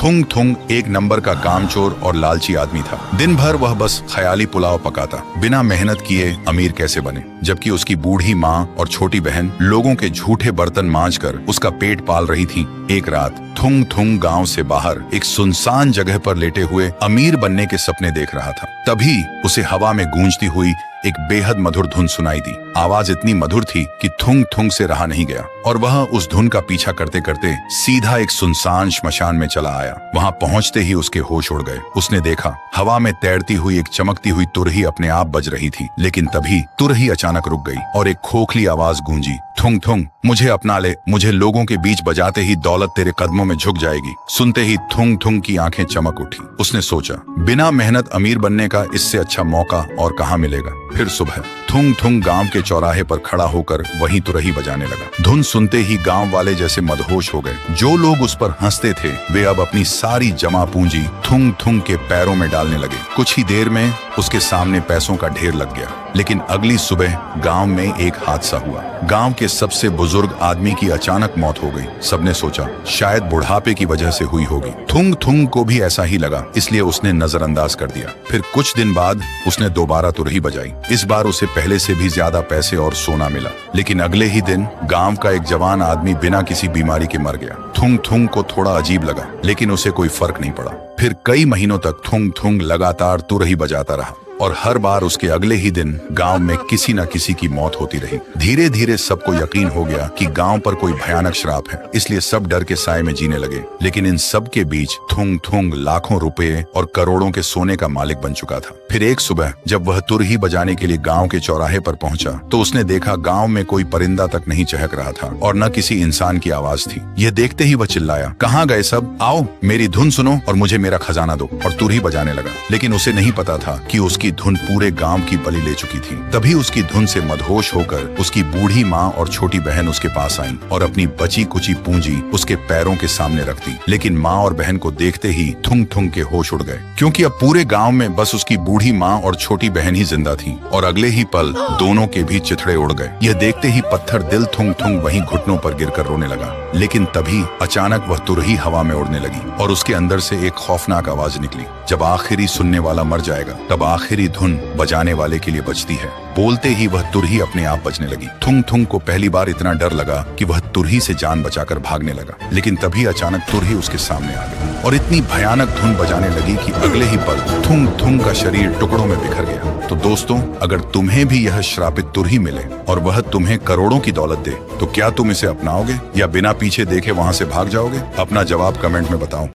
थुंग थुंग एक नंबर का कामचोर और लालची आदमी था। दिन भर वह बस ख्याली पुलाव पकाता, बिना मेहनत किए अमीर कैसे बने, जबकि उसकी बूढ़ी माँ और छोटी बहन लोगों के झूठे बर्तन मांजकर उसका पेट पाल रही थी। एक रात थुंग थुंग गांव से बाहर एक सुनसान जगह पर लेटे हुए अमीर बनने के सपने देख रहा था। तभी उसे हवा में गूंजती हुई एक बेहद मधुर धुन सुनाई दी। आवाज इतनी मधुर थी कि थुंग थुंग से रहा नहीं गया और वह उस धुन का पीछा करते करते सीधा एक सुनसान श्मशान में चला आया। वहां पहुंचते ही उसके होश उड़ गए। उसने देखा हवा में तैरती हुई एक चमकती हुई तुरही अपने आप बज रही थी, लेकिन तभी तुरही अचानक रुक गई और एक खोखली आवाज गूंजी, थुंग थुंग मुझे अपना ले, मुझे लोगों के बीच बजाते ही दौलत तेरे कदमों में झुक जाएगी। सुनते ही थुंग थुंग की आंखें चमक उठी। उसने सोचा, बिना मेहनत अमीर बनने का इससे अच्छा मौका और कहाँ मिलेगा। फिर सुबह थुंग थुंग गांव के चौराहे पर खड़ा होकर वहीं तुरही बजाने लगा। धुन सुनते ही गांव वाले जैसे मदहोश हो गए। जो लोग उस पर हंसते थे वे अब अपनी सारी जमा पूंजी थुंग थुंग के पैरों में डालने लगे। कुछ ही देर में उसके सामने पैसों का ढेर लग गया। लेकिन अगली सुबह गांव में एक हादसा हुआ। गांव के सबसे बुजुर्ग आदमी की अचानक मौत हो गई। सबने सोचा शायद बुढ़ापे की वजह से हुई होगी। थुंग थुंग को भी ऐसा ही लगा, इसलिए उसने नजरअंदाज कर दिया। फिर कुछ दिन बाद उसने दोबारा तुरही बजाई। इस बार उसे पहले से भी ज्यादा पैसे और सोना मिला। लेकिन अगले ही दिन गांव का एक जवान आदमी बिना किसी बीमारी के मर गया। थुंग थुंग को थोड़ा अजीब लगा, लेकिन उसे कोई फर्क नहीं पड़ा। फिर कई महीनों तक थुंग थुंग लगातार तुरही बजाता रहा और हर बार उसके अगले ही दिन गांव में किसी न किसी की मौत होती रही। धीरे धीरे सबको यकीन हो गया कि गांव पर कोई भयानक श्राप है, इसलिए सब डर के साए में जीने लगे। लेकिन इन सब के बीच थुंग थुंग लाखों रुपए और करोड़ों के सोने का मालिक बन चुका था। फिर एक सुबह जब वह तुरही बजाने के लिए गांव के चौराहे पर पहुंचा तो उसने देखा गांव में कोई परिंदा तक नहीं चहक रहा था और न किसी इंसान की आवाज थी। यह देखते ही वह चिल्लाया, कहाँ गए सब, आओ मेरी धुन सुनो और मुझे मेरा खजाना दो, और तुरही बजाने लगा। लेकिन उसे नहीं पता था कि उसकी धुन पूरे गांव की बलि ले चुकी थी। तभी उसकी धुन से मदहोश होकर उसकी बूढ़ी माँ और छोटी बहन उसके पास आईं और अपनी बची कुची पूंजी उसके पैरों के सामने रख दी। लेकिन माँ और बहन को देखते ही थुंग थुंग के होश उड़ गए, क्योंकि अब पूरे गांव में बस उसकी बूढ़ी माँ और छोटी बहन ही जिंदा थी। और अगले ही पल दोनों के भी चिथड़े उड़ गए। यह देखते ही पत्थर दिल थुंग थुंग वहीं घुटनों पर गिरकर रोने लगा। लेकिन तभी अचानक वह तुरही हवा में उड़ने लगी और उसके अंदर से एक खौफनाक आवाज निकली, जब आखिरी सुनने वाला मर जाएगा तब आखिरी धुन बजाने वाले के लिए बजती है। बोलते ही वह तुरही अपने आप बजने लगी। थुंग थुंग को पहली बार इतना डर लगा कि वह तुरही से जान बचाकर भागने लगा। लेकिन तभी अचानक तुरही उसके सामने आ गई और इतनी भयानक धुन बजाने लगी कि अगले ही पल थुंग थुंग का शरीर टुकड़ों में बिखर गया। तो दोस्तों, अगर तुम्हें भी यह श्रापित तुरही मिले और वह तुम्हें करोड़ों की दौलत दे तो क्या तुम इसे अपनाओगे या बिना पीछे देखे वहां से भाग जाओगे? अपना जवाब कमेंट में बताओ।